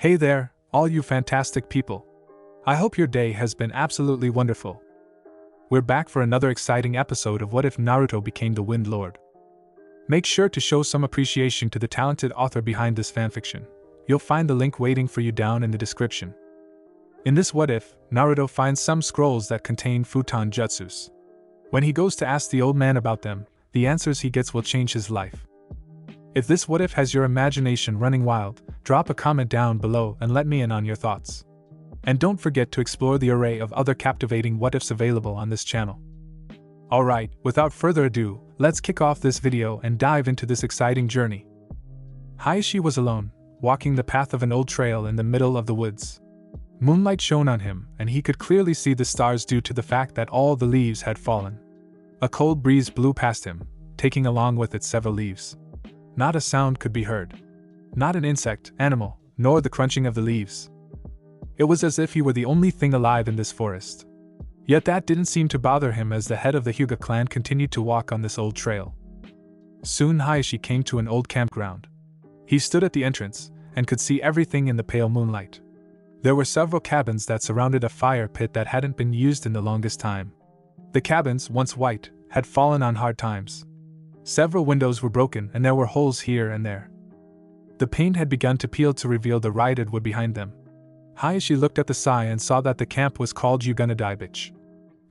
Hey there, all you fantastic people. I hope your day has been absolutely wonderful. We're back for another exciting episode of What If Naruto Became the Wind Lord. Make sure to show some appreciation to the talented author behind this fanfiction. You'll find the link waiting for you down in the description. In this What If, Naruto finds some scrolls that contain Fūton Jutsus. When he goes to ask the old man about them, the answers he gets will change his life. If this What If has your imagination running wild, drop a comment down below and let me in on your thoughts. And don't forget to explore the array of other captivating What Ifs available on this channel. Alright, without further ado, let's kick off this video and dive into this exciting journey. Hiashi was alone, walking the path of an old trail in the middle of the woods. Moonlight shone on him, and he could clearly see the stars due to the fact that all the leaves had fallen. A cold breeze blew past him, taking along with it several leaves. Not a sound could be heard. Not an insect, animal, nor the crunching of the leaves. It was as if he were the only thing alive in this forest. Yet that didn't seem to bother him as the head of the Hyuga clan continued to walk on this old trail. Soon Hiashi came to an old campground. He stood at the entrance, and could see everything in the pale moonlight. There were several cabins that surrounded a fire pit that hadn't been used in the longest time. The cabins, once white, had fallen on hard times. Several windows were broken and there were holes here and there. The paint had begun to peel to reveal the rotted wood behind them. Hiashi looked at the sign and saw that the camp was called Yuganadaibichi.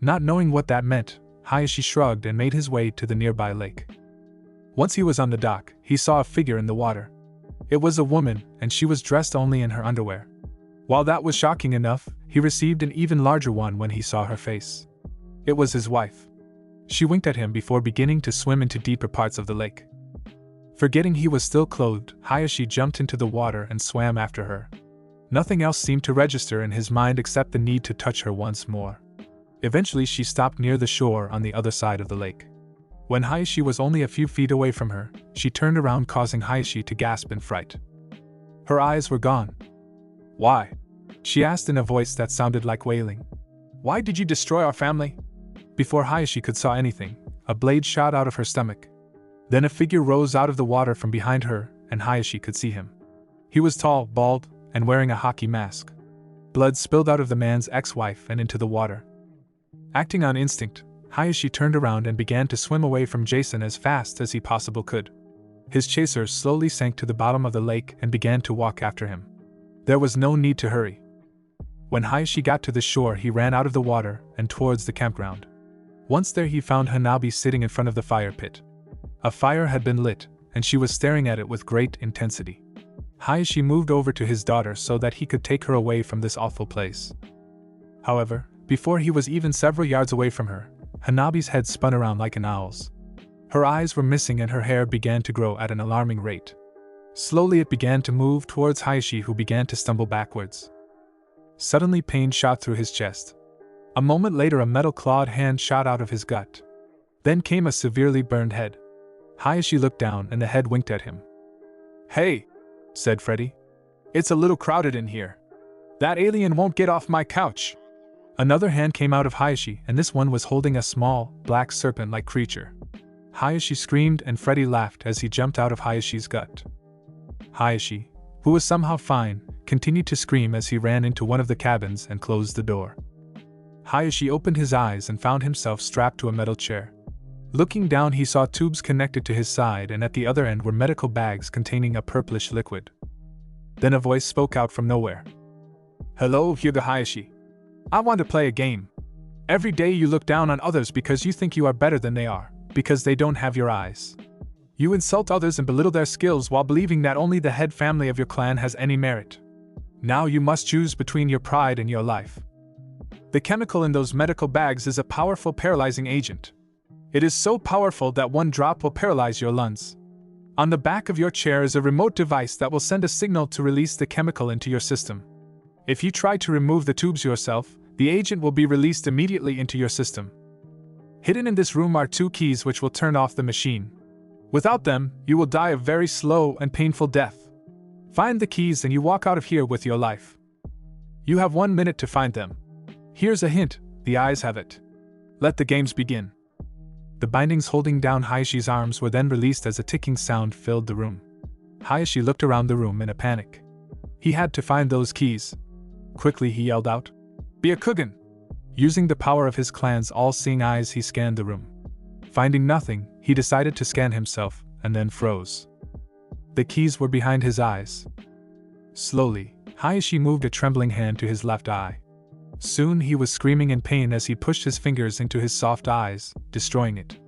Not knowing what that meant, Hiashi shrugged and made his way to the nearby lake. Once he was on the dock, he saw a figure in the water. It was a woman, and she was dressed only in her underwear. While that was shocking enough, he received an even larger one when he saw her face. It was his wife. She winked at him before beginning to swim into deeper parts of the lake. Forgetting he was still clothed, Hiashi jumped into the water and swam after her. Nothing else seemed to register in his mind except the need to touch her once more. Eventually she stopped near the shore on the other side of the lake. When Hiashi was only a few feet away from her, she turned around, causing Hiashi to gasp in fright. Her eyes were gone. "Why?" she asked in a voice that sounded like wailing. "Why did you destroy our family?" Before Hiashi could saw anything, a blade shot out of her stomach. Then a figure rose out of the water from behind her, and Hiashi could see him. He was tall, bald, and wearing a hockey mask. Blood spilled out of the man's ex-wife and into the water. Acting on instinct, Hiashi turned around and began to swim away from Jason as fast as he possibly could. His chasers slowly sank to the bottom of the lake and began to walk after him. There was no need to hurry. When Hiashi got to the shore, he ran out of the water and towards the campground. Once there, he found Hanabi sitting in front of the fire pit. A fire had been lit, and she was staring at it with great intensity. Hiashi moved over to his daughter so that he could take her away from this awful place. However, before he was even several yards away from her, Hanabi's head spun around like an owl's. Her eyes were missing and her hair began to grow at an alarming rate. Slowly it began to move towards Hiashi, who began to stumble backwards. Suddenly pain shot through his chest. A moment later a metal-clawed hand shot out of his gut. Then came a severely burned head. Hiashi looked down and the head winked at him. "Hey," said Freddy. "It's a little crowded in here. That alien won't get off my couch." Another hand came out of Hiashi, and this one was holding a small, black serpent-like creature. Hiashi screamed and Freddy laughed as he jumped out of Hayashi's gut. Hiashi, who was somehow fine, continued to scream as he ran into one of the cabins and closed the door. Hiashi opened his eyes and found himself strapped to a metal chair. Looking down, he saw tubes connected to his side, and at the other end were medical bags containing a purplish liquid. Then a voice spoke out from nowhere. "Hello, Hyuga Hiashi. I want to play a game. Every day you look down on others because you think you are better than they are, because they don't have your eyes. You insult others and belittle their skills while believing that only the head family of your clan has any merit. Now you must choose between your pride and your life. The chemical in those medical bags is a powerful paralyzing agent. It is so powerful that one drop will paralyze your lungs. On the back of your chair is a remote device that will send a signal to release the chemical into your system. If you try to remove the tubes yourself, the agent will be released immediately into your system. Hidden in this room are 2 keys which will turn off the machine. Without them, you will die a very slow and painful death. Find the keys and you walk out of here with your life. You have 1 minute to find them. Here's a hint, the eyes have it. Let the games begin." The bindings holding down Hiashi's arms were then released as a ticking sound filled the room. Hiashi looked around the room in a panic. He had to find those keys. Quickly he yelled out, "Byakugan!" Using the power of his clan's all-seeing eyes, he scanned the room. Finding nothing, he decided to scan himself, and then froze. The keys were behind his eyes. Slowly, Hiashi moved a trembling hand to his left eye. Soon he was screaming in pain as he pushed his fingers into his soft eyes, destroying it.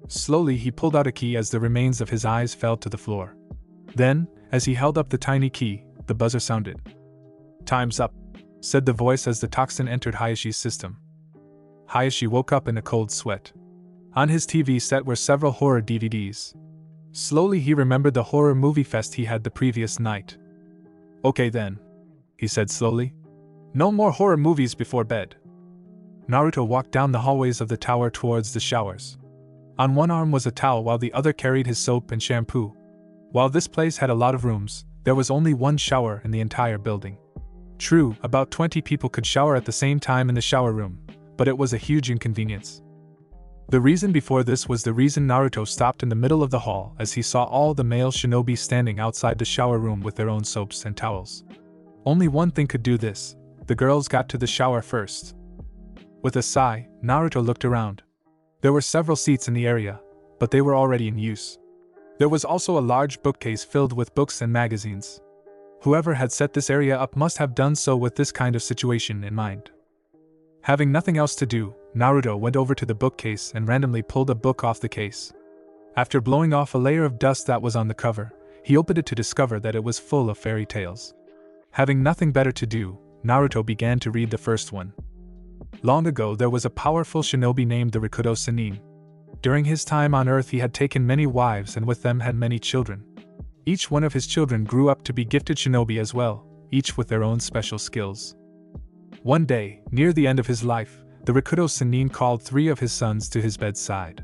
Slowly he pulled out a key as the remains of his eyes fell to the floor. Then, as he held up the tiny key, the buzzer sounded. "Time's up," said the voice as the toxin entered Hiashi's system. Hiashi woke up in a cold sweat. On his TV set were several horror DVDs. Slowly he remembered the horror movie fest he had the previous night. "Okay then," he said slowly. "No more horror movies before bed." Naruto walked down the hallways of the tower towards the showers. On one arm was a towel while the other carried his soap and shampoo. While this place had a lot of rooms, there was only one shower in the entire building. True, about 20 people could shower at the same time in the shower room, but it was a huge inconvenience. The reason before this was the reason Naruto stopped in the middle of the hall as he saw all the male shinobi standing outside the shower room with their own soaps and towels. Only one thing could do this: the girls got to the shower first. With a sigh, Naruto looked around. There were several seats in the area, but they were already in use. There was also a large bookcase filled with books and magazines. Whoever had set this area up must have done so with this kind of situation in mind. Having nothing else to do, Naruto went over to the bookcase and randomly pulled a book off the case. After blowing off a layer of dust that was on the cover, he opened it to discover that it was full of fairy tales. Having nothing better to do, Naruto began to read the first one. Long ago there was a powerful shinobi named the Rikudo Sannin. During his time on Earth he had taken many wives and with them had many children. Each one of his children grew up to be gifted shinobi as well, each with their own special skills. One day, near the end of his life, the Rikudo Sannin called 3 of his sons to his bedside.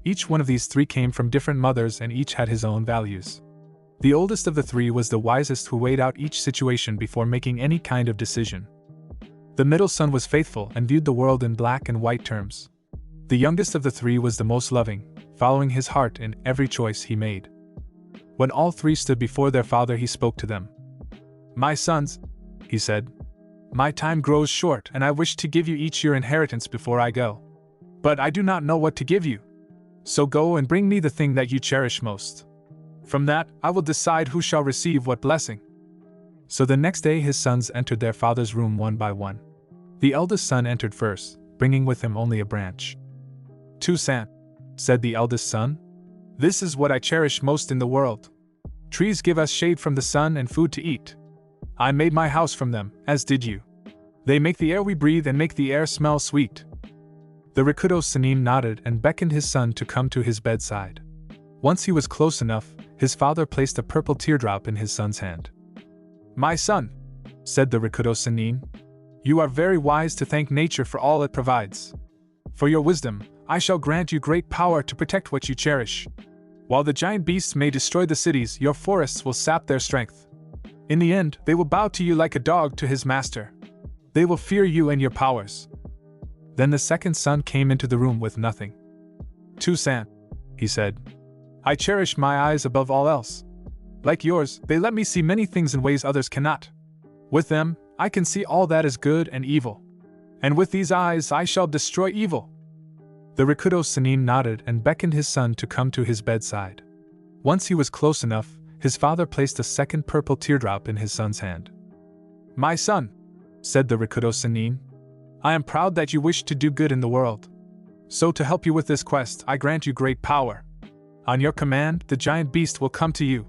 Each one of these 3 came from different mothers and each had his own values. The oldest of the 3 was the wisest who weighed out each situation before making any kind of decision. The middle son was faithful and viewed the world in black and white terms. The youngest of the 3 was the most loving, following his heart in every choice he made. When all 3 stood before their father, he spoke to them. "My sons," he said, "my time grows short and I wish to give you each your inheritance before I go. But I do not know what to give you. So go and bring me the thing that you cherish most. From that, I will decide who shall receive what blessing." So the next day his sons entered their father's room one by one. The eldest son entered first, bringing with him only a branch. "To-san," said the eldest son, "this is what I cherish most in the world. Trees give us shade from the sun and food to eat. I made my house from them, as did you. They make the air we breathe and make the air smell sweet." The Rikudo Sannin nodded and beckoned his son to come to his bedside. Once he was close enough, his father placed a purple teardrop in his son's hand. "My son," said the Rikudo Sannin, "you are very wise to thank nature for all it provides. For your wisdom, I shall grant you great power to protect what you cherish. While the giant beasts may destroy the cities, your forests will sap their strength. In the end, they will bow to you like a dog to his master. They will fear you and your powers." Then the second son came into the room with nothing. "To-san," he said, "I cherish my eyes above all else. Like yours, they let me see many things in ways others cannot. With them, I can see all that is good and evil. And with these eyes I shall destroy evil." The Rikudo Sannin nodded and beckoned his son to come to his bedside. Once he was close enough, his father placed a second purple teardrop in his son's hand. "My son," said the Rikudo Sannin, "I am proud that you wish to do good in the world. So to help you with this quest, I grant you great power. On your command, the giant beast will come to you.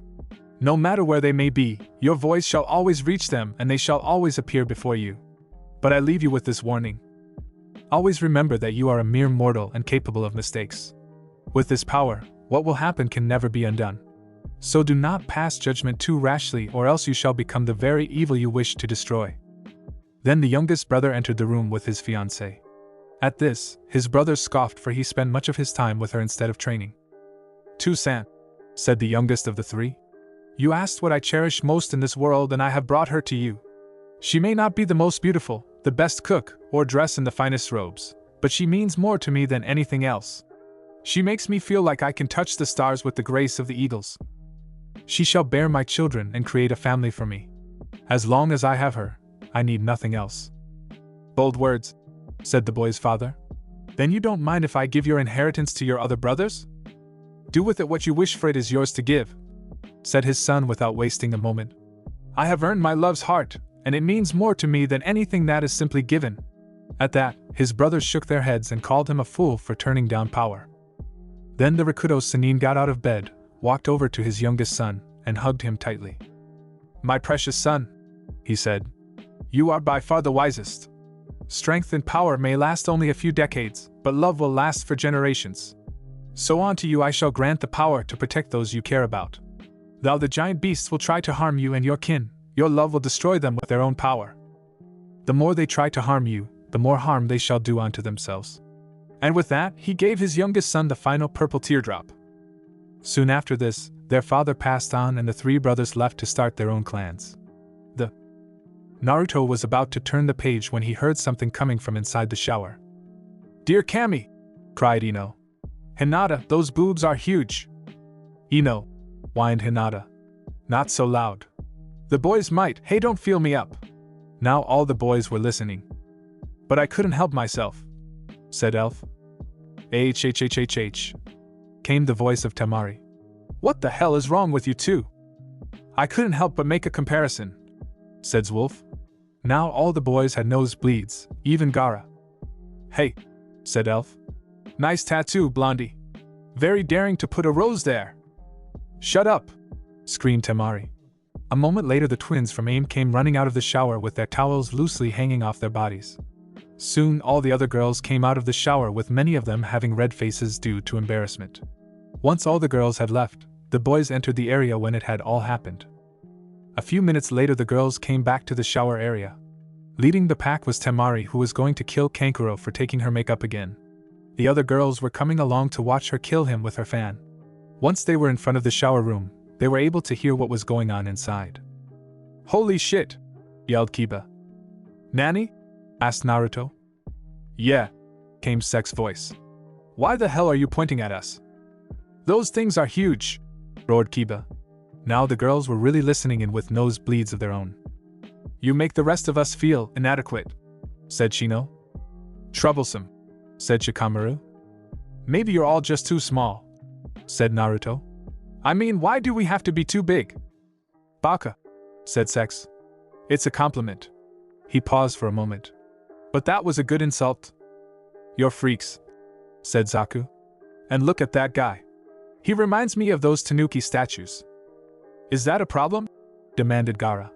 No matter where they may be, your voice shall always reach them and they shall always appear before you. But I leave you with this warning. Always remember that you are a mere mortal and capable of mistakes. With this power, what will happen can never be undone. So do not pass judgment too rashly or else you shall become the very evil you wish to destroy." Then the youngest brother entered the room with his fiancée. At this, his brother scoffed for he spent much of his time with her instead of training. "To-san," said the youngest of the 3, "you asked what I cherish most in this world and I have brought her to you. She may not be the most beautiful, the best cook, or dress in the finest robes, but she means more to me than anything else. She makes me feel like I can touch the stars with the grace of the eagles. She shall bear my children and create a family for me. As long as I have her, I need nothing else. Bold words, said the boy's father. Then you don't mind if I give your inheritance to your other brothers? Do with it what you wish, for it is yours to give, said his son without wasting a moment. I have earned my love's heart, and it means more to me than anything that is simply given. At that, his brothers shook their heads and called him a fool for turning down power. Then the Rakuto Sannin got out of bed, walked over to his youngest son, and hugged him tightly. My precious son, he said, you are by far the wisest. Strength and power may last only a few decades, but love will last for generations. So unto you I shall grant the power to protect those you care about. Though the giant beasts will try to harm you and your kin, your love will destroy them with their own power. The more they try to harm you, the more harm they shall do unto themselves. And with that, he gave his youngest son the final purple teardrop. Soon after this, their father passed on and the three brothers left to start their own clans. Naruto was about to turn the page when he heard something coming from inside the shower. Dear Kami, cried Ino. Hinata, those boobs are huge. Ino, whined Hinata. Not so loud. The boys might, hey, don't feel me up. Now all the boys were listening. But I couldn't help myself, said Elf. H, came the voice of Temari. What the hell is wrong with you two? I couldn't help but make a comparison, said Zwolf. Now all the boys had nosebleeds, even Gaara. Hey, said Elf. Nice tattoo, Blondie. Very daring to put a rose there. Shut up, screamed Temari. A moment later the twins from AIM came running out of the shower with their towels loosely hanging off their bodies. Soon all the other girls came out of the shower with many of them having red faces due to embarrassment. Once all the girls had left, the boys entered the area when it had all happened. A few minutes later the girls came back to the shower area. Leading the pack was Temari, who was going to kill Kankuro for taking her makeup again. The other girls were coming along to watch her kill him with her fan. Once they were in front of the shower room, they were able to hear what was going on inside. Holy shit! Yelled Kiba. Nani? Asked Naruto. Yeah, came Sek's voice. Why the hell are you pointing at us? Those things are huge, roared Kiba. Now the girls were really listening in with nosebleeds of their own. You make the rest of us feel inadequate, said Shino. Troublesome, said Shikamaru. Maybe you're all just too small, said Naruto. I mean, why do we have to be too big? Baka, said Sex. It's a compliment. He paused for a moment. But that was a good insult. You're freaks, said Zaku. And look at that guy. He reminds me of those Tanuki statues. Is that a problem? Demanded Gaara.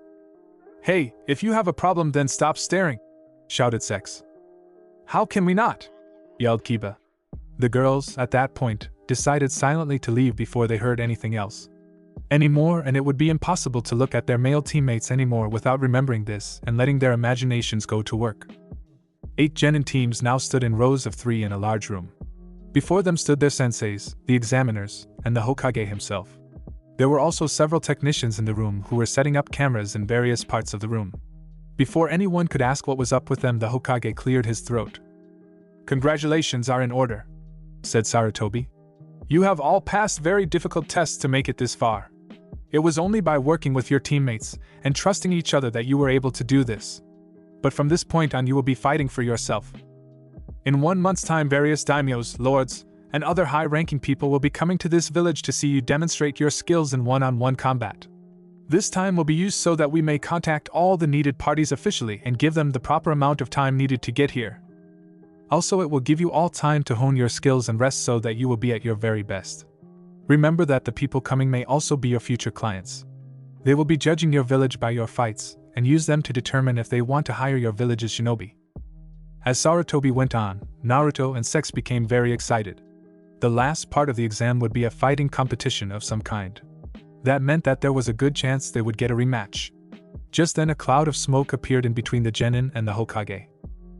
Hey, if you have a problem then stop staring, shouted Sex. How can we not? Yelled Kiba. The girls, at that point, decided silently to leave before they heard anything else. Anymore, and it would be impossible to look at their male teammates anymore without remembering this and letting their imaginations go to work. 8 genin teams now stood in rows of 3 in a large room. Before them stood their senseis, the examiners, and the Hokage himself. There were also several technicians in the room who were setting up cameras in various parts of the room. Before anyone could ask what was up with them, the Hokage cleared his throat. Congratulations are in order, said Sarutobi. You have all passed very difficult tests to make it this far. It was only by working with your teammates and trusting each other that you were able to do this. But from this point on you will be fighting for yourself. In 1 month's time various daimyos, lords, and other high-ranking people will be coming to this village to see you demonstrate your skills in one-on-one combat. This time will be used so that we may contact all the needed parties officially and give them the proper amount of time needed to get here. Also, it will give you all time to hone your skills and rest so that you will be at your very best. Remember that the people coming may also be your future clients. They will be judging your village by your fights and use them to determine if they want to hire your village's shinobi. As Sarutobi went on, Naruto and Sex became very excited. The last part of the exam would be a fighting competition of some kind. That meant that there was a good chance they would get a rematch. Just then a cloud of smoke appeared in between the genin and the Hokage.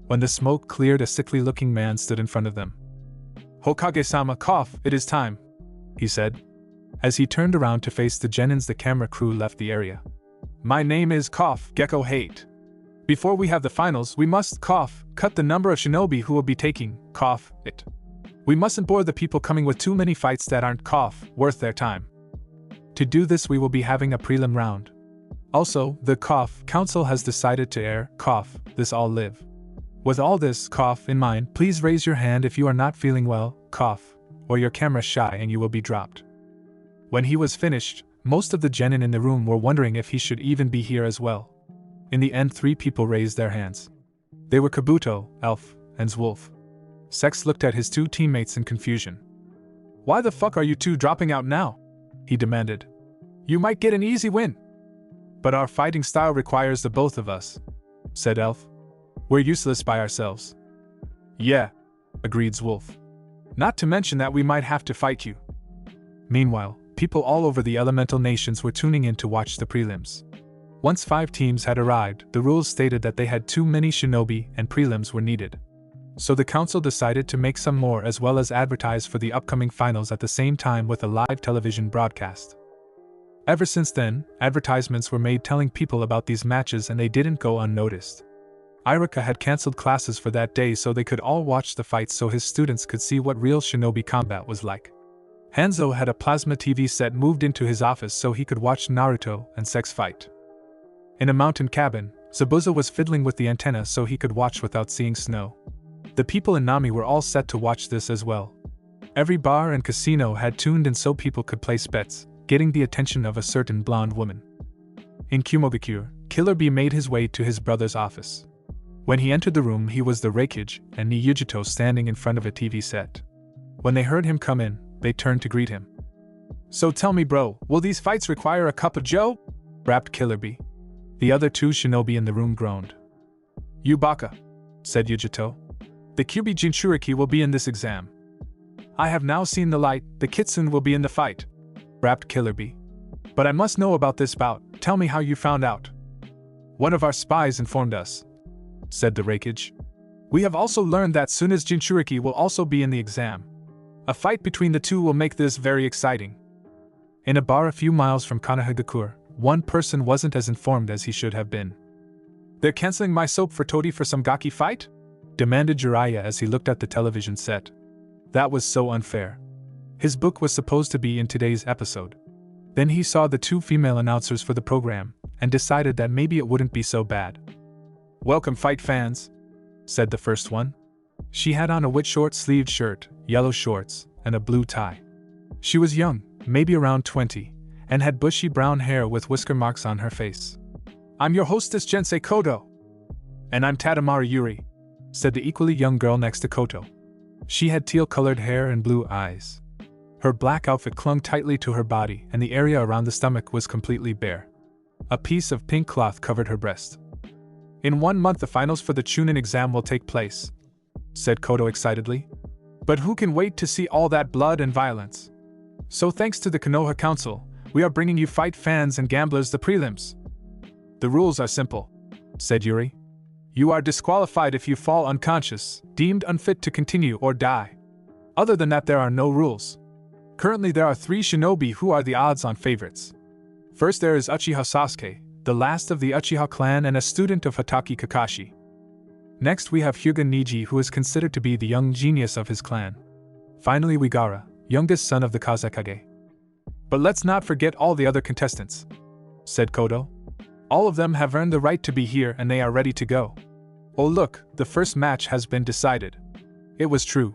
When the smoke cleared, a sickly-looking man stood in front of them. Hokage-sama, cough, it is time, he said. As he turned around to face the genins, the camera crew left the area. My name is Cough, Gecko Hate. Before we have the finals, we must, cough, cut the number of shinobi who will be taking, cough, it. We mustn't bore the people coming with too many fights that aren't, cough, worth their time. To do this we will be having a prelim round. Also, the council has decided to air this all live. With all this in mind, please raise your hand if you are not feeling well, or your camera shy and you will be dropped. When he was finished, most of the genin in the room were wondering if he should even be here as well. In the end, 3 people raised their hands. They were Kabuto, Elf, and Zwolf. Sex looked at his 2 teammates in confusion. "Why the fuck are you 2 dropping out now?" he demanded. "You might get an easy win." "But our fighting style requires the both of us," said Elf. "We're useless by ourselves." "Yeah," agreed Zwolf. "Not to mention that we might have to fight you." Meanwhile, people all over the elemental nations were tuning in to watch the prelims. Once 5 teams had arrived, the rules stated that they had too many shinobi and prelims were needed. So the council decided to make some more as well as advertise for the upcoming finals at the same time with a live television broadcast. Ever since then, advertisements were made telling people about these matches and they didn't go unnoticed. Irika had cancelled classes for that day so they could all watch the fights so his students could see what real shinobi combat was like. Hanzo had a plasma TV set moved into his office so he could watch Naruto and Sex fight. In a mountain cabin, Zabuza was fiddling with the antenna so he could watch without seeing snow. The people in Nami were all set to watch this as well. Every bar and casino had tuned in so people could place bets, getting the attention of a certain blonde woman. In Kumogakure, Killer Bee made his way to his brother's office. When he entered the room, he was the Reikage and Niyujito standing in front of a TV set. When they heard him come in, they turned to greet him. "So tell me bro, will these fights require a cup of joe?" rapped Killer Bee. The other 2 shinobi in the room groaned. "You baka," said Yujito. "The Kyubi Jinchuriki will be in this exam." "I have now seen the light, the Kitsune will be in the fight," rapped Killer Bee. "But I must know about this bout, tell me how you found out." "One of our spies informed us," said the Reikage. "We have also learned that Tsuna's Jinchuriki will also be in the exam. A fight between the 2 will make this very exciting." In a bar a few miles from Kanahagakure, one person wasn't as informed as he should have been. "They're canceling my soap for Todi for some gaki fight?" demanded Jiraiya as he looked at the television set. That was so unfair. His book was supposed to be in today's episode. Then he saw the 2 female announcers for the program, and decided that maybe it wouldn't be so bad. "Welcome fight fans," said the first one. She had on a white short-sleeved shirt, yellow shorts, and a blue tie. She was young, maybe around 20, and had bushy brown hair with whisker marks on her face. "I'm your hostess Jensei Kodo." "And I'm Tadamari Yuri," said the equally young girl next to Koto. She had teal-colored hair and blue eyes. Her black outfit clung tightly to her body and the area around the stomach was completely bare. A piece of pink cloth covered her breast. "In 1 month the finals for the Chunin exam will take place," said Koto excitedly. "But who can wait to see all that blood and violence? So thanks to the Konoha Council, we are bringing you fight fans and gamblers the prelims. The rules are simple," said Yuri. "You are disqualified if you fall unconscious, deemed unfit to continue or die. Other than that there are no rules. Currently there are 3 shinobi who are the odds-on favorites. First there is Uchiha Sasuke, the last of the Uchiha clan and a student of Hatake Kakashi. Next we have Hyuga Neji who is considered to be the young genius of his clan. Finally Wigara, youngest son of the Kazekage. But let's not forget all the other contestants," said Kodo. "All of them have earned the right to be here and they are ready to go. Oh look, the first match has been decided." It was true.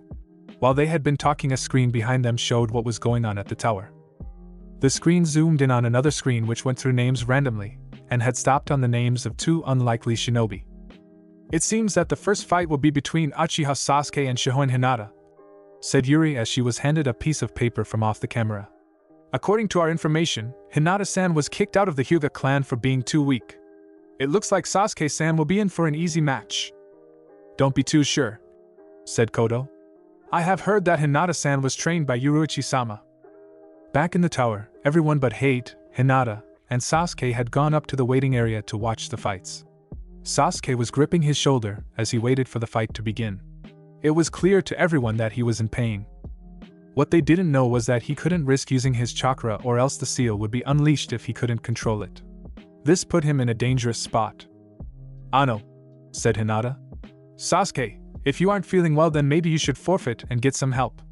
While they had been talking, a screen behind them showed what was going on at the tower. The screen zoomed in on another screen which went through names randomly, and had stopped on the names of 2 unlikely shinobi. "It seems that the first fight will be between Uchiha Sasuke and Shonen Hinata," said Yuri as she was handed a piece of paper from off the camera. "According to our information, Hinata-san was kicked out of the Hyuga clan for being too weak. It looks like Sasuke-san will be in for an easy match." "Don't be too sure," said Kodo. "I have heard that Hinata-san was trained by Yuruichi-sama." Back in the tower, everyone but Hate, Hinata, and Sasuke had gone up to the waiting area to watch the fights. Sasuke was gripping his shoulder as he waited for the fight to begin. It was clear to everyone that he was in pain. What they didn't know was that he couldn't risk using his chakra or else the seal would be unleashed if he couldn't control it. This put him in a dangerous spot. "Ano," said Hinata. "Sasuke, if you aren't feeling well then maybe you should forfeit and get some help."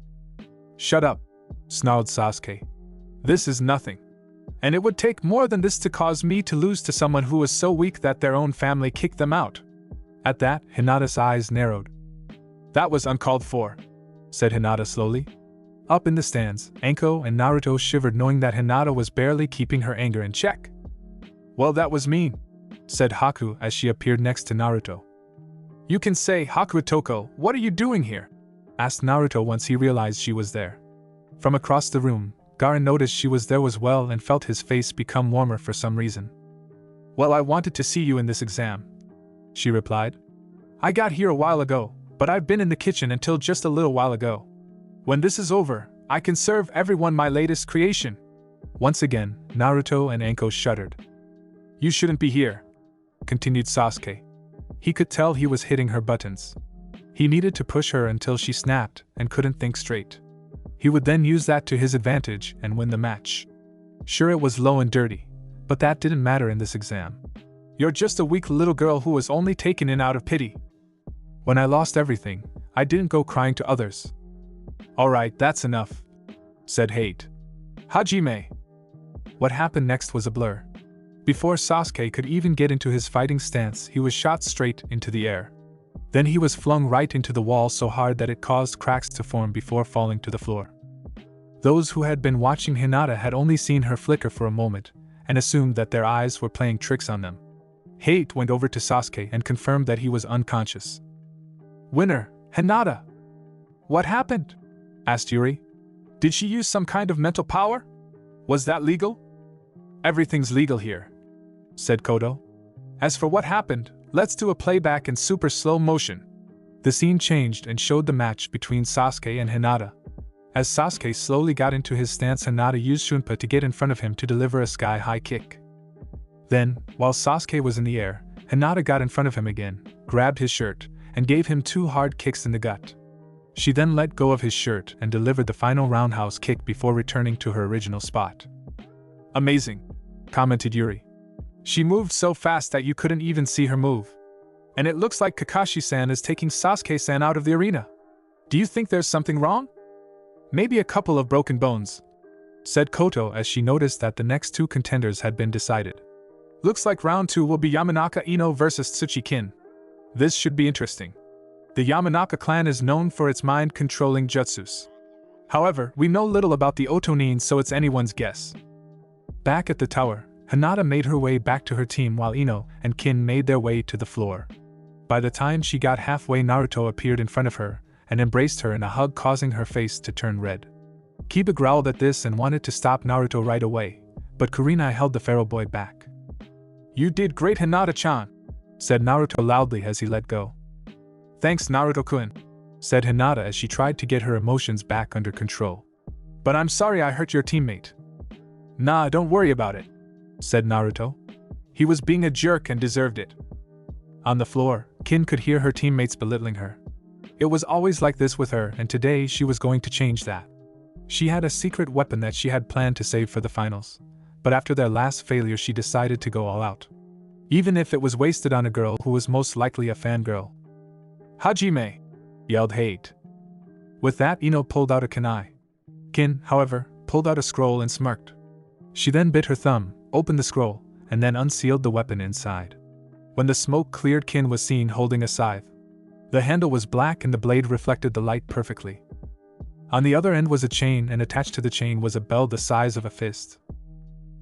"Shut up," snarled Sasuke. "This is nothing. And it would take more than this to cause me to lose to someone who was so weak that their own family kicked them out. At that, Hinata's eyes narrowed. That was uncalled for, said Hinata slowly. Up in the stands, Anko and Naruto shivered knowing that Hinata was barely keeping her anger in check. Well, that was mean, said Haku as she appeared next to Naruto. You can say, Haku Toko, what are you doing here? Asked Naruto once he realized she was there. From across the room, Gaara noticed she was there as well and felt his face become warmer for some reason. Well, I wanted to see you in this exam, she replied. I got here a while ago, but I've been in the kitchen until just a little while ago. When this is over, I can serve everyone my latest creation. Once again, Naruto and Anko shuddered. You shouldn't be here, continued Sasuke. He could tell he was hitting her buttons. He needed to push her until she snapped and couldn't think straight. He would then use that to his advantage and win the match. Sure, it was low and dirty, but that didn't matter in this exam. You're just a weak little girl who was only taken in out of pity. When I lost everything, I didn't go crying to others. Alright, that's enough, said Hate. Hajime. What happened next was a blur. Before Sasuke could even get into his fighting stance, he was shot straight into the air. Then he was flung right into the wall so hard that it caused cracks to form before falling to the floor. Those who had been watching Hinata had only seen her flicker for a moment, and assumed that their eyes were playing tricks on them. Hate went over to Sasuke and confirmed that he was unconscious. Winner, Hinata! What happened? Asked Yuri. Did she use some kind of mental power? Was that legal? Everything's legal here, said Kodo. As for what happened, let's do a playback in super slow motion. The scene changed and showed the match between Sasuke and Hinata. As Sasuke slowly got into his stance, Hinata used Shunpa to get in front of him to deliver a sky-high kick. Then, while Sasuke was in the air, Hinata got in front of him again, grabbed his shirt, and gave him 2 hard kicks in the gut. She then let go of his shirt and delivered the final roundhouse kick before returning to her original spot. Amazing, commented Yuri. She moved so fast that you couldn't even see her move. And it looks like Kakashi-san is taking Sasuke-san out of the arena. Do you think there's something wrong? Maybe a couple of broken bones, said Koto as she noticed that the next 2 contenders had been decided. Looks like round 2 will be Yamanaka Ino versus Tsuchi-kin. This should be interesting. The Yamanaka clan is known for its mind-controlling jutsus. However, we know little about the Otonin, so it's anyone's guess. Back at the tower, Hinata made her way back to her team while Ino and Kin made their way to the floor. By the time she got halfway, Naruto appeared in front of her and embraced her in a hug, causing her face to turn red. Kiba growled at this and wanted to stop Naruto right away, but Kurenai held the feral boy back. You did great, Hinata-chan, said Naruto loudly as he let go. Thanks, Naruto-kun, said Hinata as she tried to get her emotions back under control. But I'm sorry I hurt your teammate. Nah, don't worry about it, said Naruto. He was being a jerk and deserved it. On the floor, Kin could hear her teammates belittling her. It was always like this with her, and today she was going to change that. She had a secret weapon that she had planned to save for the finals, but after their last failure she decided to go all out. Even if it was wasted on a girl who was most likely a fangirl. Hajime! Yelled Hate. With that, Ino pulled out a kunai. Kin, however, pulled out a scroll and smirked. She then bit her thumb, opened the scroll, and then unsealed the weapon inside. When the smoke cleared, Kin was seen holding a scythe. The handle was black and the blade reflected the light perfectly. On the other end was a chain, and attached to the chain was a bell the size of a fist.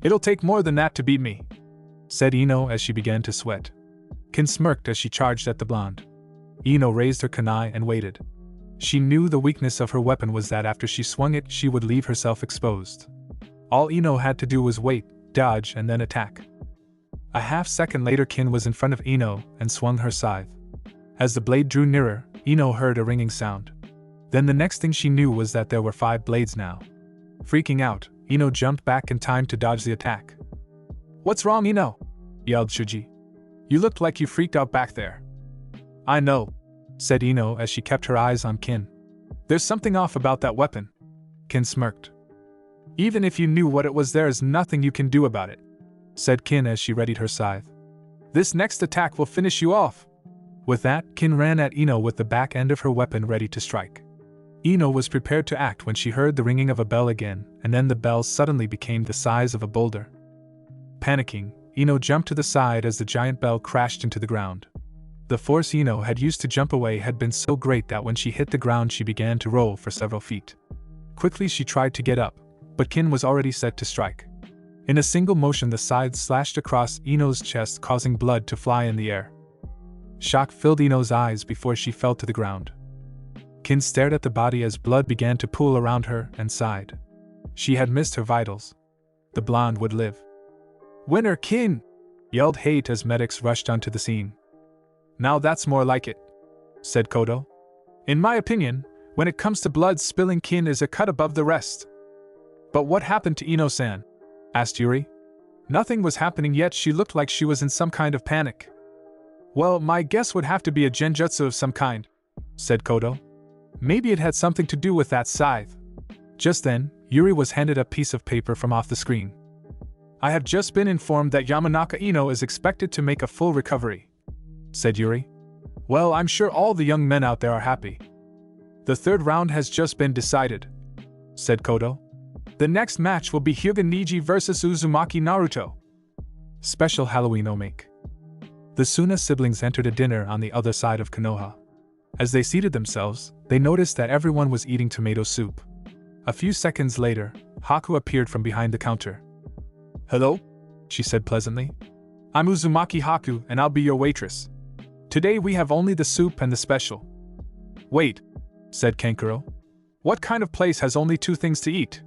It'll take more than that to beat me, said Ino as she began to sweat. Kin smirked as she charged at the blonde. Ino raised her kunai and waited. She knew the weakness of her weapon was that after she swung it, she would leave herself exposed. All Ino had to do was wait, dodge, and then attack. A half-second later, Kin was in front of Ino and swung her scythe. As the blade drew nearer, Ino heard a ringing sound. Then the next thing she knew was that there were 5 blades now. Freaking out, Ino jumped back in time to dodge the attack. What's wrong, Ino? Yelled Shuji. You looked like you freaked out back there. I know, said Ino as she kept her eyes on Kin. There's something off about that weapon. Kin smirked. Even if you knew what it was, there is nothing you can do about it, said Kin as she readied her scythe. This next attack will finish you off. With that, Kin ran at Ino with the back end of her weapon ready to strike. Ino was prepared to act when she heard the ringing of a bell again, and then the bell suddenly became the size of a boulder. Panicking, Ino jumped to the side as the giant bell crashed into the ground. The force Ino had used to jump away had been so great that when she hit the ground she began to roll for several feet. Quickly she tried to get up, but Kin was already set to strike. In a single motion the scythe slashed across Ino's chest, causing blood to fly in the air. Shock filled Ino's eyes before she fell to the ground. Kin stared at the body as blood began to pool around her and sighed. She had missed her vitals. The blonde would live. "Winner, Kin!" yelled Hate as medics rushed onto the scene. "Now that's more like it," said Kodo. "In my opinion, when it comes to blood spilling, Kin is a cut above the rest." "But what happened to Ino-san?" asked Yuri. Nothing was happening yet. She looked like she was in some kind of panic. "Well, my guess would have to be a genjutsu of some kind," said Kodo. "Maybe it had something to do with that scythe." Just then, Yuri was handed a piece of paper from off the screen. "I have just been informed that Yamanaka Ino is expected to make a full recovery," said Yuri. "Well, I'm sure all the young men out there are happy." "The third round has just been decided," said Kodo. "The next match will be Hyuga Neji vs Uzumaki Naruto. Special Halloween Omake." The Suna siblings entered a dinner on the other side of Konoha. As they seated themselves, they noticed that everyone was eating tomato soup. A few seconds later, Haku appeared from behind the counter. "Hello," she said pleasantly. "I'm Uzumaki Haku and I'll be your waitress. Today we have only the soup and the special." "Wait," said Kankuro. "What kind of place has only two things to eat?"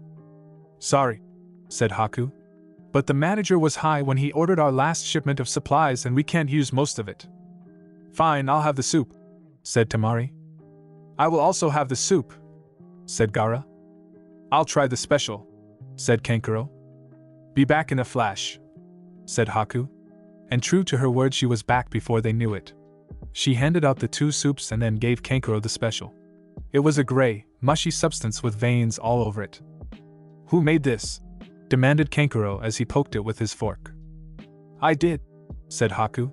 "Sorry," said Haku. "But the manager was high when he ordered our last shipment of supplies and we can't use most of it." "Fine, I'll have the soup," said Tamari. "I will also have the soup," said Gaara. "I'll try the special," said Kankuro. "Be back in a flash," said Haku. And true to her word, she was back before they knew it. She handed out the two soups and then gave Kankuro the special. It was a gray, mushy substance with veins all over it. "Who made this?" demanded Kankuro as he poked it with his fork. "I did," said Haku.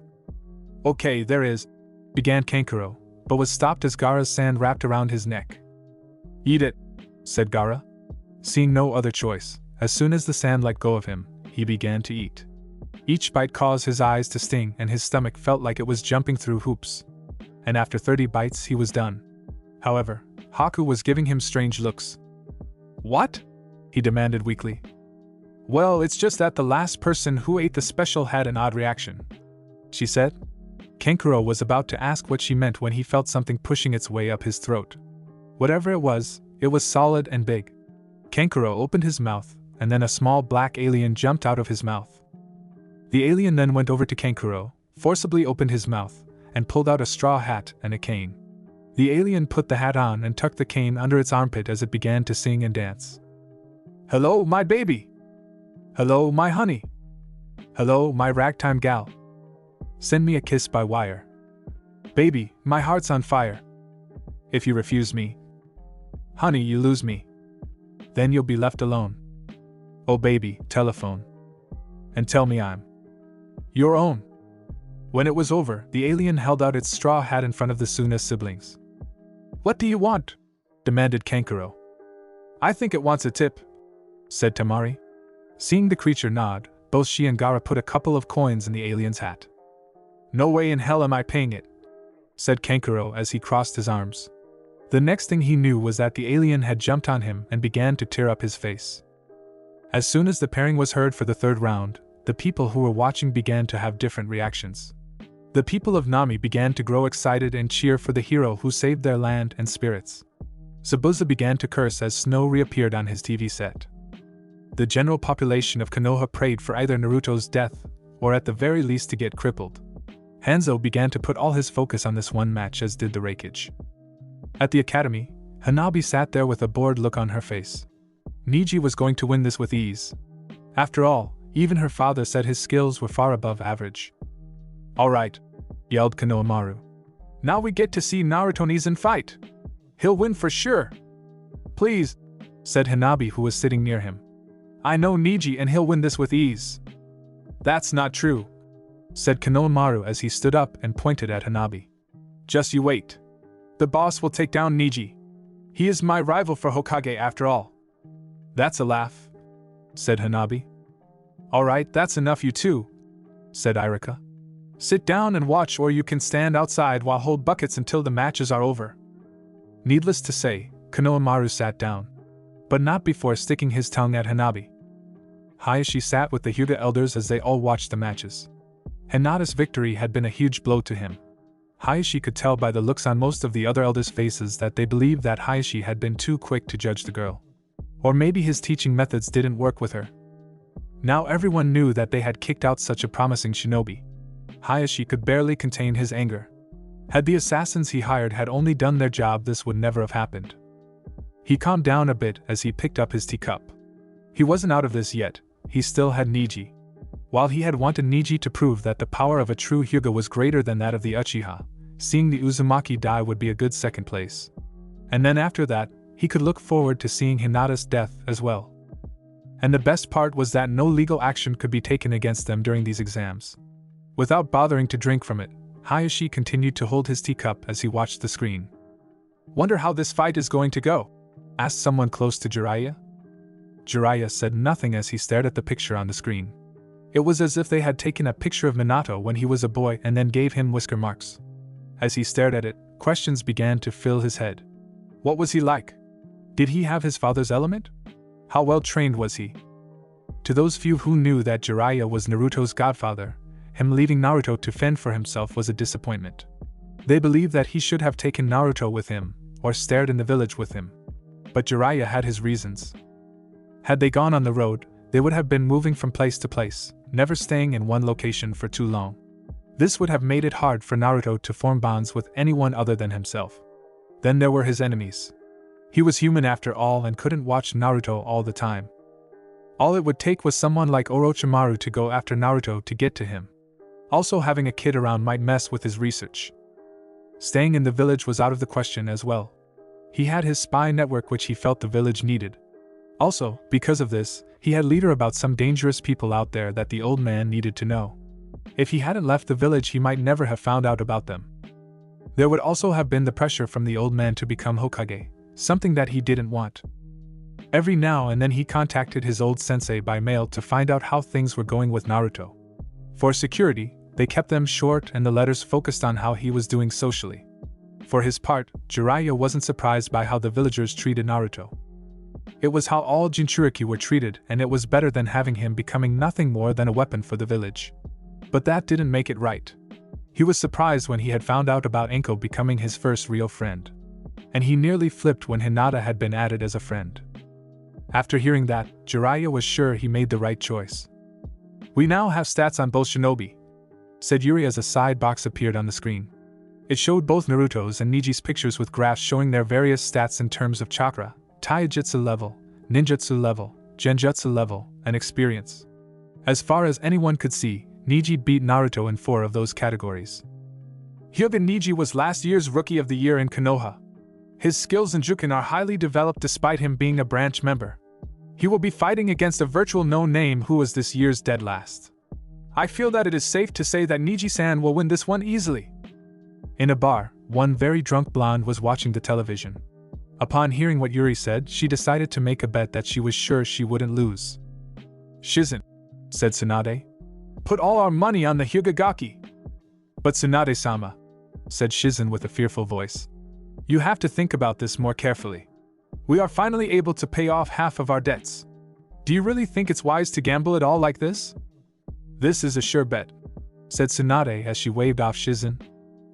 "Okay, there is," began Kankuro, but was stopped as Gaara's sand wrapped around his neck. "Eat it," said Gaara. Seeing no other choice, as soon as the sand let go of him, he began to eat. Each bite caused his eyes to sting and his stomach felt like it was jumping through hoops. And after 30 bites he was done. However, Haku was giving him strange looks. "What?" he demanded weakly. "Well, it's just that the last person who ate the special had an odd reaction," she said. Kankuro was about to ask what she meant when he felt something pushing its way up his throat. Whatever it was solid and big. Kankuro opened his mouth, and then a small black alien jumped out of his mouth. The alien then went over to Kankuro, forcibly opened his mouth, and pulled out a straw hat and a cane. The alien put the hat on and tucked the cane under its armpit as it began to sing and dance. "Hello, my baby! Hello, my honey! Hello, my ragtime gal! Send me a kiss by wire. Baby, my heart's on fire. If you refuse me, honey, you lose me. Then you'll be left alone. Oh baby, telephone. And tell me I'm your own." When it was over, the alien held out its straw hat in front of the Suna siblings. "What do you want?" demanded Kankuro. "I think it wants a tip," said Tamari. Seeing the creature nod, both she and Gaara put a couple of coins in the alien's hat. "No way in hell am I paying it," said Kankuro as he crossed his arms. The next thing he knew was that the alien had jumped on him and began to tear up his face. As soon as the pairing was heard for the third round, the people who were watching began to have different reactions. The people of Nami began to grow excited and cheer for the hero who saved their land and spirits. Zabuza began to curse as snow reappeared on his TV set. The general population of Konoha prayed for either Naruto's death, or at the very least to get crippled. Hanzo began to put all his focus on this one match, as did the Reikage. At the academy, Hanabi sat there with a bored look on her face. Neji was going to win this with ease. After all, even her father said his skills were far above average. "Alright," yelled Konohamaru. "Now we get to see Naruto-Nizan fight. He'll win for sure." "Please," said Hanabi, who was sitting near him. "I know Neji and he'll win this with ease." "That's not true," said Konohamaru as he stood up and pointed at Hanabi. "Just you wait. The boss will take down Neji. He is my rival for Hokage after all. That's a laugh, said Hanabi. Alright, that's enough you two, said Irika. Sit down and watch, or you can stand outside while hold buckets until the matches are over. Needless to say, Konohamaru sat down, but not before sticking his tongue at Hanabi. Hiashi sat with the Hyuga elders as they all watched the matches. Hinata's victory had been a huge blow to him. Hiashi could tell by the looks on most of the other elders' faces that they believed that Hiashi had been too quick to judge the girl. Or maybe his teaching methods didn't work with her. Now everyone knew that they had kicked out such a promising shinobi. Hiashi could barely contain his anger. Had the assassins he hired had only done their job, this would never have happened. He calmed down a bit as he picked up his teacup. He wasn't out of this yet, he still had Neji. While he had wanted Neji to prove that the power of a true Hyuga was greater than that of the Uchiha, seeing the Uzumaki die would be a good second place. And then after that, he could look forward to seeing Hinata's death as well. And the best part was that no legal action could be taken against them during these exams. Without bothering to drink from it, Hiashi continued to hold his teacup as he watched the screen. Wonder how this fight is going to go? Asked someone close to Jiraiya. Jiraiya said nothing as he stared at the picture on the screen. It was as if they had taken a picture of Minato when he was a boy and then gave him whisker marks. As he stared at it, questions began to fill his head. What was he like? Did he have his father's element? How well trained was he? To those few who knew that Jiraiya was Naruto's godfather, him leaving Naruto to fend for himself was a disappointment. They believed that he should have taken Naruto with him, or stayed in the village with him. But Jiraiya had his reasons. Had they gone on the road, they would have been moving from place to place, never staying in one location for too long. This would have made it hard for Naruto to form bonds with anyone other than himself. Then there were his enemies. He was human after all and couldn't watch Naruto all the time. All it would take was someone like Orochimaru to go after Naruto to get to him. Also, having a kid around might mess with his research. Staying in the village was out of the question as well. He had his spy network which he felt the village needed. Also, because of this, he had leader about some dangerous people out there that the old man needed to know. If he hadn't left the village, he might never have found out about them. There would also have been the pressure from the old man to become Hokage, something that he didn't want. Every now and then he contacted his old sensei by mail to find out how things were going with Naruto. For security, they kept them short and the letters focused on how he was doing socially. For his part, Jiraiya wasn't surprised by how the villagers treated Naruto. It was how all Jinchuriki were treated, and it was better than having him becoming nothing more than a weapon for the village. But that didn't make it right. He was surprised when he had found out about Anko becoming his first real friend. And he nearly flipped when Hinata had been added as a friend. After hearing that, Jiraiya was sure he made the right choice. We now have stats on both shinobi, said Yuri as a side box appeared on the screen. It showed both Naruto's and Neji's pictures with graphs showing their various stats in terms of chakra, taijutsu level, ninjutsu level, genjutsu level, and experience. As far as anyone could see, Neji beat Naruto in 4 of those categories. Hyuga Neji was last year's Rookie of the Year in Konoha. His skills in Juken are highly developed despite him being a branch member. He will be fighting against a virtual no-name who was this year's dead last. I feel that it is safe to say that Neji-san will win this one easily. In a bar, one very drunk blonde was watching the television. Upon hearing what Yuri said, she decided to make a bet that she was sure she wouldn't lose. Shizen, said Tsunade. Put all our money on the Hyugagaki. But Tsunade-sama, said Shizen with a fearful voice. You have to think about this more carefully. We are finally able to pay off half of our debts. Do you really think it's wise to gamble it all like this? This is a sure bet, said Tsunade as she waved off Shizen.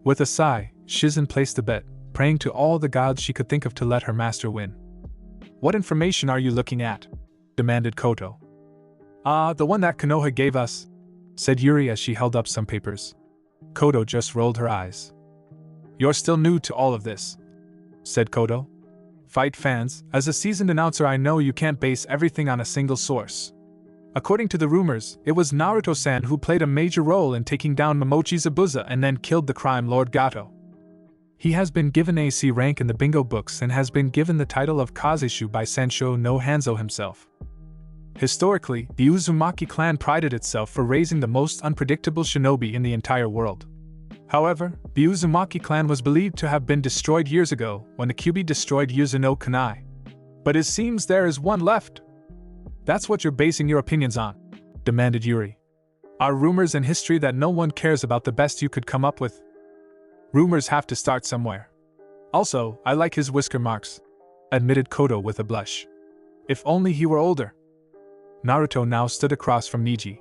With a sigh, Shizen placed the bet, praying to all the gods she could think of to let her master win. What information are you looking at? Demanded Koto. The one that Konoha gave us, said Yuri as she held up some papers. Koto just rolled her eyes. You're still new to all of this, said Koto. Fight fans, as a seasoned announcer I know you can't base everything on a single source. According to the rumors, it was Naruto-san who played a major role in taking down Momochi Zabuza and then killed the crime lord Gato. He has been given AC rank in the bingo books and has been given the title of Kazeshu by Sensho no Hanzo himself. Historically, the Uzumaki clan prided itself for raising the most unpredictable shinobi in the entire world. However, the Uzumaki clan was believed to have been destroyed years ago when the Kyuubi destroyed Yuzuno Kunai. But it seems there is one left. That's what you're basing your opinions on, demanded Yuri. Are rumors and history that no one cares about the best you could come up with? Rumors have to start somewhere. Also, I like his whisker marks, admitted Kodo with a blush. If only he were older. Naruto now stood across from Neji.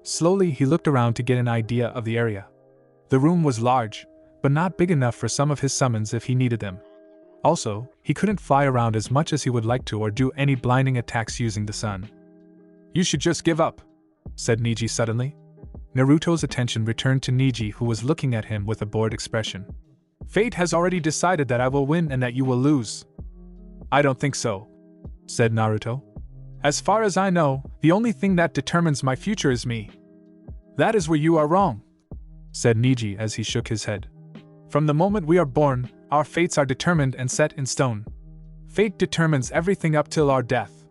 Slowly he looked around to get an idea of the area. The room was large, but not big enough for some of his summons if he needed them. Also, he couldn't fly around as much as he would like to or do any blinding attacks using the sun. You should just give up, said Neji suddenly. Naruto's attention returned to Neji, who was looking at him with a bored expression. Fate has already decided that I will win and that you will lose. I don't think so, said Naruto. As far as I know, the only thing that determines my future is me. That is where you are wrong, said Neji as he shook his head. From the moment we are born, our fates are determined and set in stone. Fate determines everything up till our death.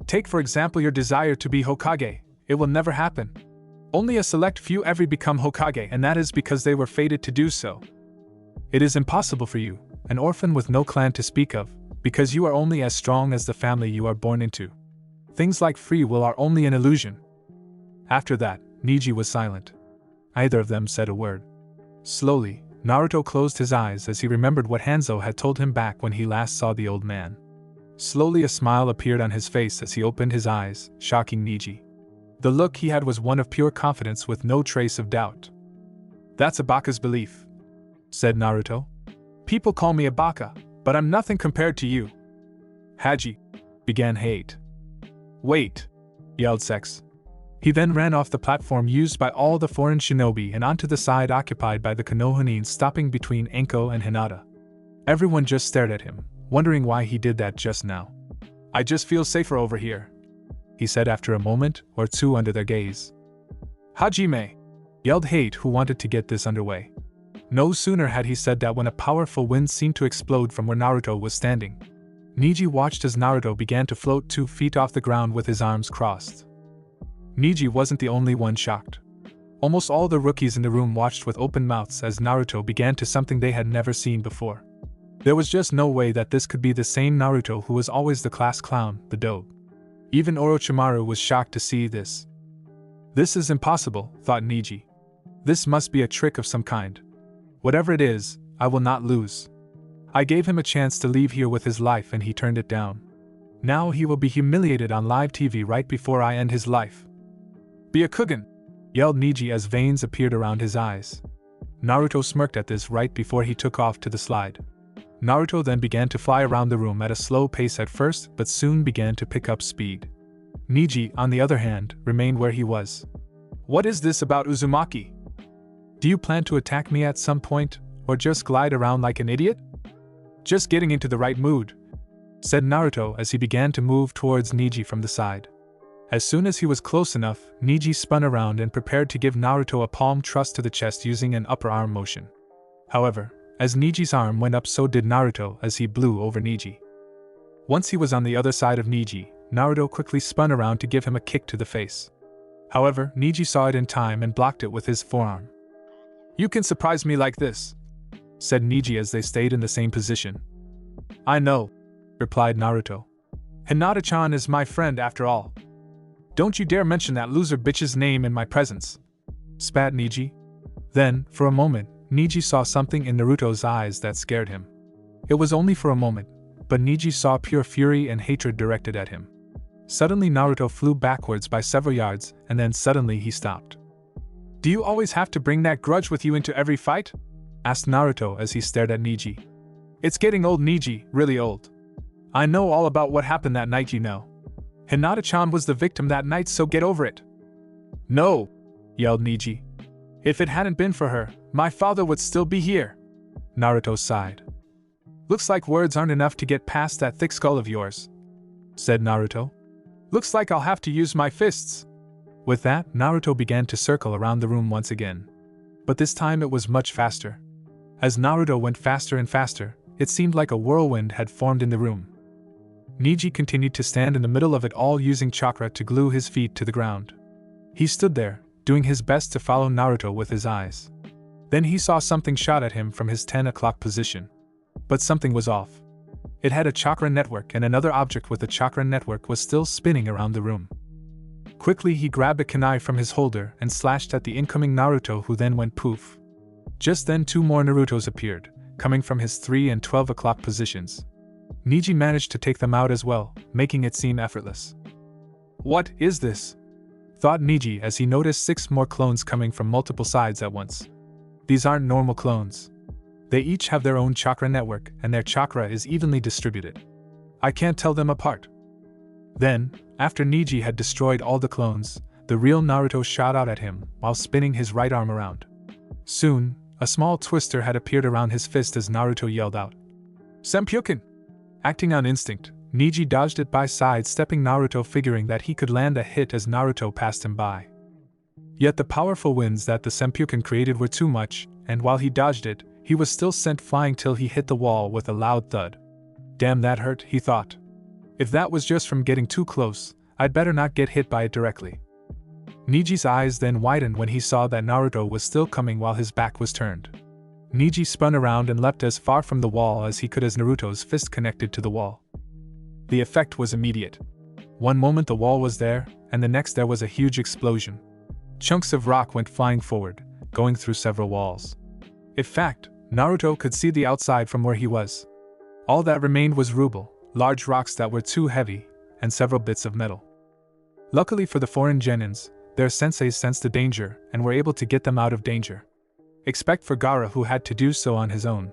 Take for example your desire to be Hokage. It will never happen. Only a select few ever become Hokage, and that is because they were fated to do so. It is impossible for you, an orphan with no clan to speak of, because you are only as strong as the family you are born into. Things like free will are only an illusion. After that, Neji was silent. Neither of them said a word. Slowly, Naruto closed his eyes as he remembered what Hanzo had told him back when he last saw the old man. Slowly a smile appeared on his face as he opened his eyes, shocking Neji. The look he had was one of pure confidence with no trace of doubt. That's a baka's belief, said Naruto. People call me a baka, but I'm nothing compared to you. Haji, began Hate. Wait, yelled Sex. He then ran off the platform used by all the foreign shinobi and onto the side occupied by the Konohinin, stopping between Anko and Hinata. Everyone just stared at him, wondering why he did that just now. I just feel safer over here, he said after a moment or two under their gaze. Hajime, yelled Hate, who wanted to get this underway. No sooner had he said that when a powerful wind seemed to explode from where Naruto was standing. Neji watched as Naruto began to float 2 feet off the ground with his arms crossed. Neji wasn't the only one shocked. Almost all the rookies in the room watched with open mouths as Naruto began to something they had never seen before. There was just no way that this could be the same Naruto who was always the class clown, the dope. Even Orochimaru was shocked to see this. This is impossible, thought Neji. This must be a trick of some kind. Whatever it is, I will not lose. I gave him a chance to leave here with his life and he turned it down. Now he will be humiliated on live TV right before I end his life. Be a Kugan, yelled Neji as veins appeared around his eyes. Naruto smirked at this right before he took off to the slide. Naruto then began to fly around the room at a slow pace at first, but soon began to pick up speed. Neji, on the other hand, remained where he was. What is this about Uzumaki? Do you plan to attack me at some point, or just glide around like an idiot? Just getting into the right mood, said Naruto as he began to move towards Neji from the side. As soon as he was close enough, Neji spun around and prepared to give Naruto a palm thrust to the chest using an upper arm motion. However, as Neji's arm went up, so did Naruto as he blew over Neji. Once he was on the other side of Neji, Naruto quickly spun around to give him a kick to the face. However, Neji saw it in time and blocked it with his forearm. You can surprise me like this, said Neji as they stayed in the same position. I know, replied Naruto. Hinata-chan is my friend after all. Don't you dare mention that loser bitch's name in my presence, spat Neji. Then, for a moment, Neji saw something in Naruto's eyes that scared him. It was only for a moment, but Neji saw pure fury and hatred directed at him. Suddenly Naruto flew backwards by several yards, and then suddenly he stopped. Do you always have to bring that grudge with you into every fight? Asked Naruto as he stared at Neji. It's getting old, Neji, really old. I know all about what happened that night, you know. Hinata-chan was the victim that night, so get over it. No, yelled Neji. If it hadn't been for her, my father would still be here. Naruto sighed. Looks like words aren't enough to get past that thick skull of yours, said Naruto. Looks like I'll have to use my fists. With that, Naruto began to circle around the room once again. But this time it was much faster. As Naruto went faster and faster, it seemed like a whirlwind had formed in the room. Neji continued to stand in the middle of it all, using chakra to glue his feet to the ground. He stood there, doing his best to follow Naruto with his eyes. Then he saw something shot at him from his 10 o'clock position. But something was off. It had a chakra network, and another object with a chakra network was still spinning around the room. Quickly he grabbed a kunai from his holder and slashed at the incoming Naruto, who then went poof. Just then 2 more Narutos appeared, coming from his 3 and 12 o'clock positions. Neji managed to take them out as well, making it seem effortless. What is this? Thought Neji as he noticed 6 more clones coming from multiple sides at once. These aren't normal clones. They each have their own chakra network, and their chakra is evenly distributed. I can't tell them apart. Then, after Neji had destroyed all the clones, the real Naruto shot out at him while spinning his right arm around. Soon, a small twister had appeared around his fist as Naruto yelled out, "Senpyuken!" Acting on instinct, Neji dodged it by sidestepping Naruto, figuring that he could land a hit as Naruto passed him by. Yet the powerful winds that the Senpyuken created were too much, and while he dodged it, he was still sent flying till he hit the wall with a loud thud. Damn, that hurt, he thought. If that was just from getting too close, I'd better not get hit by it directly. Neji's eyes then widened when he saw that Naruto was still coming while his back was turned. Neji spun around and leapt as far from the wall as he could as Naruto's fist connected to the wall. The effect was immediate. One moment the wall was there, and the next there was a huge explosion. Chunks of rock went flying forward, going through several walls. In fact, Naruto could see the outside from where he was. All that remained was rubble, large rocks that were too heavy, and several bits of metal. Luckily for the foreign genins, their senseis sensed the danger and were able to get them out of danger. Except for Gaara, who had to do so on his own.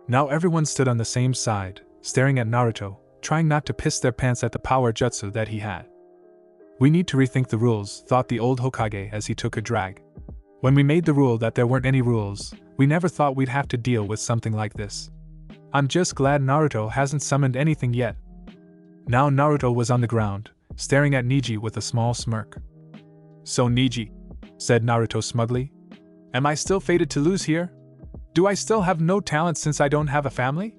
Now everyone stood on the same side, staring at Naruto, trying not to piss their pants at the power jutsu that he had. We need to rethink the rules, thought the old Hokage as he took a drag. When we made the rule that there weren't any rules, we never thought we'd have to deal with something like this. I'm just glad Naruto hasn't summoned anything yet. Now Naruto was on the ground, staring at Neji with a small smirk. So Neji, said Naruto smugly, am I still fated to lose here? Do I still have no talent since I don't have a family?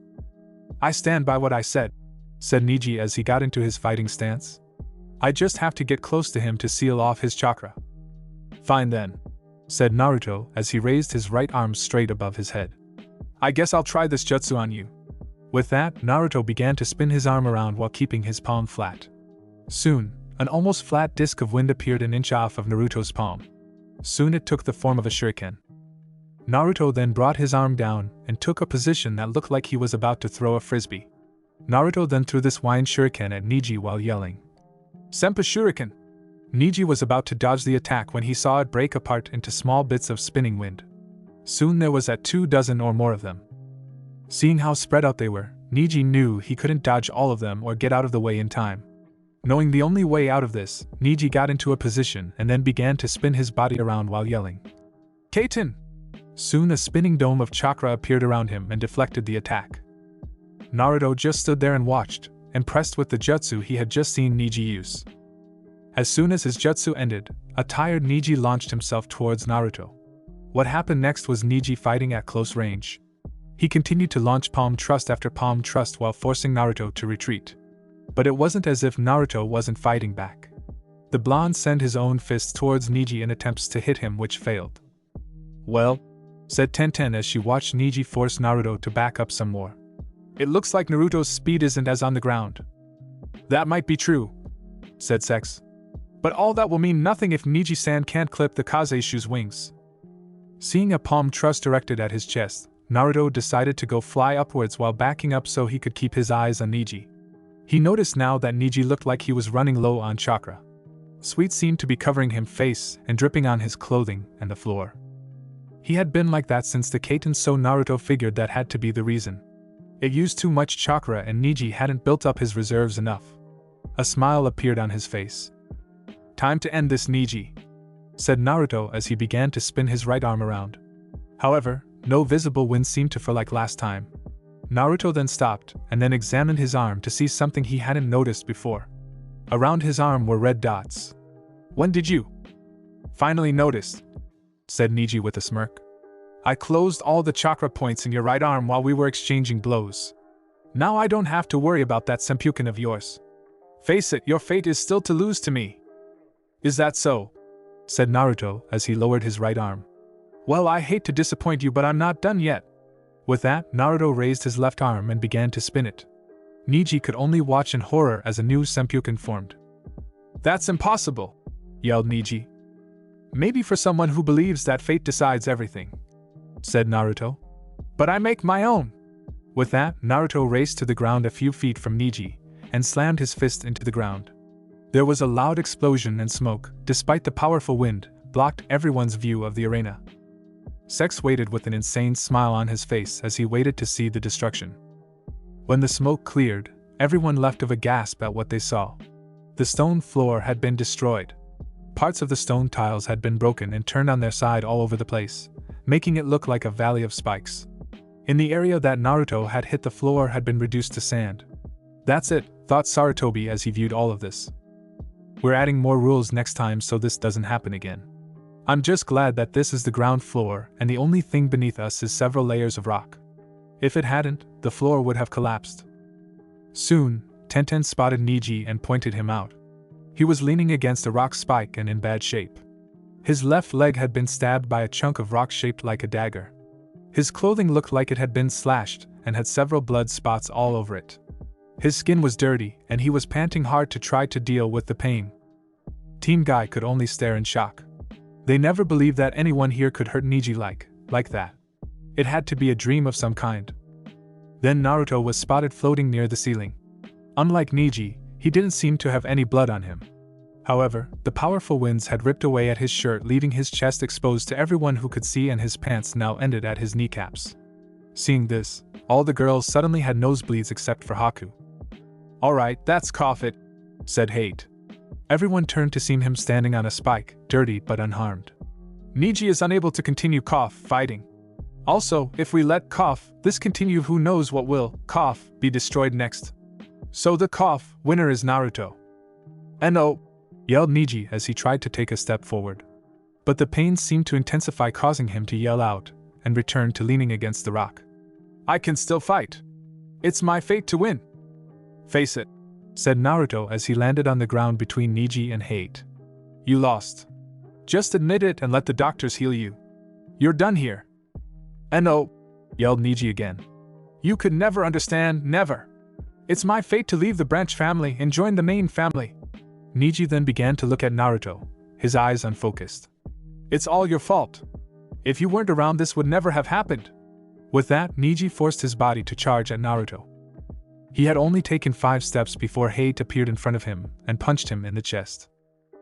I stand by what I said Neji as he got into his fighting stance. I just have to get close to him to seal off his chakra. Fine then, said Naruto as he raised his right arm straight above his head. I guess I'll try this jutsu on you. With that, Naruto began to spin his arm around while keeping his palm flat. Soon, an almost flat disc of wind appeared an inch off of Naruto's palm. Soon it took the form of a shuriken. Naruto then brought his arm down and took a position that looked like he was about to throw a frisbee. Naruto then threw this wind shuriken at Neji while yelling, "Senpa Shuriken!" Neji was about to dodge the attack when he saw it break apart into small bits of spinning wind. Soon there was 24 or more of them. Seeing how spread out they were, Neji knew he couldn't dodge all of them or get out of the way in time. Knowing the only way out of this, Neji got into a position and then began to spin his body around while yelling, "Kaiten!" Soon a spinning dome of chakra appeared around him and deflected the attack. Naruto just stood there and watched, impressed with the jutsu he had just seen Neji use. As soon as his jutsu ended, a tired Neji launched himself towards Naruto. What happened next was Neji fighting at close range. He continued to launch palm thrust after palm thrust while forcing Naruto to retreat. But it wasn't as if Naruto wasn't fighting back. The blonde sent his own fists towards Neji in attempts to hit him, which failed. Well, said Tenten as she watched Neji force Naruto to back up some more. It looks like Naruto's speed isn't as on the ground. That might be true, said Sex. But all that will mean nothing if Neji-san can't clip the Kazeishu's wings. Seeing a palm thrust directed at his chest, Naruto decided to go fly upwards while backing up so he could keep his eyes on Neji. He noticed now that Neji looked like he was running low on chakra. Sweat seemed to be covering him face and dripping on his clothing and the floor. He had been like that since the Kaiten, so Naruto figured that had to be the reason. It used too much chakra and Neji hadn't built up his reserves enough. A smile appeared on his face. Time to end this, Neji, said Naruto as he began to spin his right arm around. However, no visible wind seemed to feel like last time. Naruto then stopped and then examined his arm to see something he hadn't noticed before. Around his arm were red dots. When did you finally notice? Said Neji with a smirk. I closed all the chakra points in your right arm while we were exchanging blows. Now I don't have to worry about that Senpyuken of yours. Face it, your fate is still to lose to me. Is that so? Said Naruto as he lowered his right arm. Well, I hate to disappoint you, but I'm not done yet. With that, Naruto raised his left arm and began to spin it. Neji could only watch in horror as a new Senpyukin formed. That's impossible, yelled Neji. Maybe for someone who believes that fate decides everything, said Naruto. But I make my own. With that, Naruto raced to the ground a few feet from Neji and slammed his fist into the ground. There was a loud explosion and smoke, despite the powerful wind, blocked everyone's view of the arena. Sex waited with an insane smile on his face as he waited to see the destruction. When the smoke cleared, everyone left of a gasp at what they saw. The stone floor had been destroyed. Parts of the stone tiles had been broken and turned on their side all over the place, making it look like a valley of spikes. In the area that Naruto had hit, the floor had been reduced to sand. That's it, thought Sarutobi as he viewed all of this. We're adding more rules next time so this doesn't happen again. I'm just glad that this is the ground floor and the only thing beneath us is several layers of rock. If it hadn't, the floor would have collapsed. Soon, Tenten spotted Neji and pointed him out. He was leaning against a rock spike and in bad shape. His left leg had been stabbed by a chunk of rock shaped like a dagger. His clothing looked like it had been slashed and had several blood spots all over it. His skin was dirty and he was panting hard to try to deal with the pain. Team Guy could only stare in shock. They never believed that anyone here could hurt Neji like that. It had to be a dream of some kind. Then Naruto was spotted floating near the ceiling. Unlike Neji, he didn't seem to have any blood on him. However, the powerful winds had ripped away at his shirt, leaving his chest exposed to everyone who could see, and his pants now ended at his kneecaps. Seeing this, all the girls suddenly had nosebleeds except for Haku. Alright, that's cough it, said Hate. Everyone turned to see him standing on a spike, dirty but unharmed. Neji is unable to continue fighting. Also, if we let this continue, who knows what will be destroyed next. So the winner is Naruto. No, yelled Neji as he tried to take a step forward. But the pain seemed to intensify, causing him to yell out and return to leaning against the rock. I can still fight. It's my fate to win. Face it, said Naruto as he landed on the ground between Neji and Hate. You lost. Just admit it and let the doctors heal you. You're done here. No, yelled Neji again. You could never understand, never. It's my fate to leave the branch family and join the main family. Neji then began to look at Naruto, his eyes unfocused. It's all your fault. If you weren't around, this would never have happened. With that, Neji forced his body to charge at Naruto. He had only taken 5 steps before Hate appeared in front of him and punched him in the chest.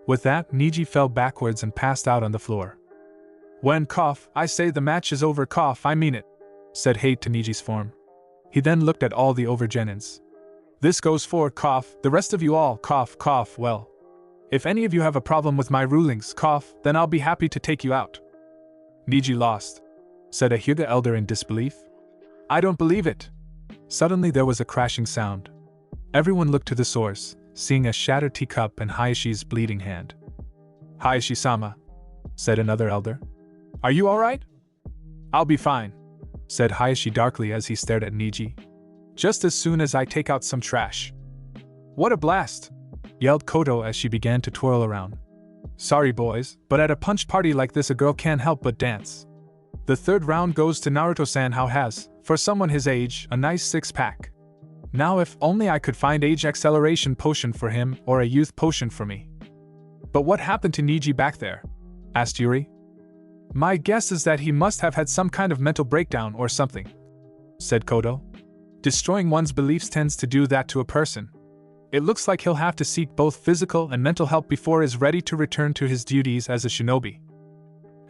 With that, Neji fell backwards and passed out on the floor. When I say the match is over, I mean it, said Hate to Neji's form. He then looked at all the overgenins. This goes for the rest of you all well. If any of you have a problem with my rulings, then I'll be happy to take you out. Neji lost, said a Hyuga elder in disbelief. I don't believe it. Suddenly there was a crashing sound. Everyone looked to the source, seeing a shattered teacup and Hiashi's bleeding hand. Hiashi-sama, said another elder. Are you alright? I'll be fine, said Hiashi darkly as he stared at Neji. Just as soon as I take out some trash. What a blast, yelled Koto as she began to twirl around. Sorry boys, but at a punch party like this a girl can't help but dance. The third round goes to Naruto-san, who has, for someone his age, a nice 6-pack. Now if only I could find age acceleration potion for him or a youth potion for me. But what happened to Neji back there? Asked Yuri. My guess is that he must have had some kind of mental breakdown or something, said Koto. Destroying one's beliefs tends to do that to a person. It looks like he'll have to seek both physical and mental help before he's ready to return to his duties as a shinobi.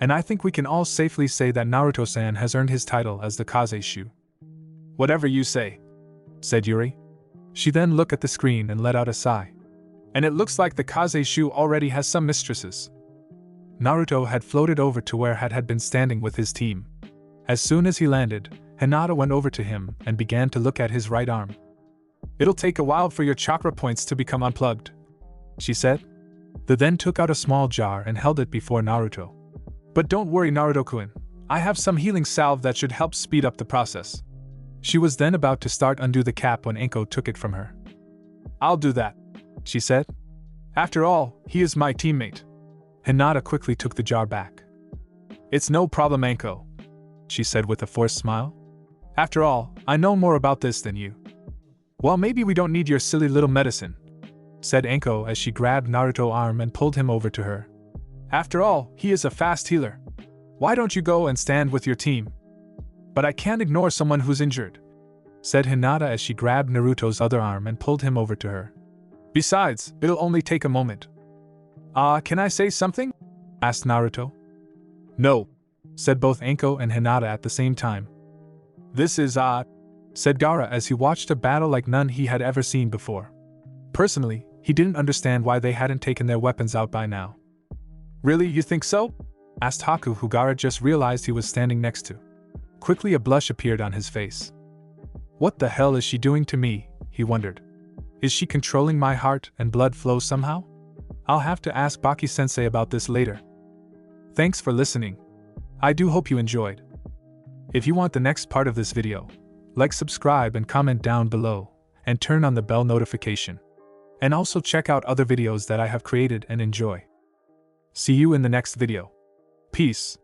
And I think we can all safely say that Naruto-san has earned his title as the Kaze-shu. Whatever you say, said Yuri. She then looked at the screen and let out a sigh. And it looks like the Kaze-shu already has some mistresses. Naruto had floated over to where had been standing with his team. As soon as he landed, Hinata went over to him and began to look at his right arm. It'll take a while for your chakra points to become unplugged, she said. They then took out a small jar and held it before Naruto. But don't worry, Naruto-kun, I have some healing salve that should help speed up the process. She was then about to undo the cap when Anko took it from her. I'll do that, she said. After all, he is my teammate. Hinata quickly took the jar back. It's no problem, Anko, she said with a forced smile. After all, I know more about this than you. Well, maybe we don't need your silly little medicine, said Anko as she grabbed Naruto's arm and pulled him over to her. After all, he is a fast healer. Why don't you go and stand with your team? But I can't ignore someone who's injured, said Hinata as she grabbed Naruto's other arm and pulled him over to her. Besides, it'll only take a moment. Can I say something? Asked Naruto. No, said both Anko and Hinata at the same time. This is said Gaara as he watched a battle like none he had ever seen before. Personally, he didn't understand why they hadn't taken their weapons out by now. Really, you think so? Asked Haku, who Gaara just realized he was standing next to. Quickly a blush appeared on his face. What the hell is she doing to me, he wondered. Is she controlling my heart and blood flow somehow? I'll have to ask Baki-sensei about this later. Thanks for listening. I do hope you enjoyed. If you want the next part of this video, like, subscribe and comment down below, and turn on the bell notification. And also check out other videos that I have created and enjoy. See you in the next video. Peace.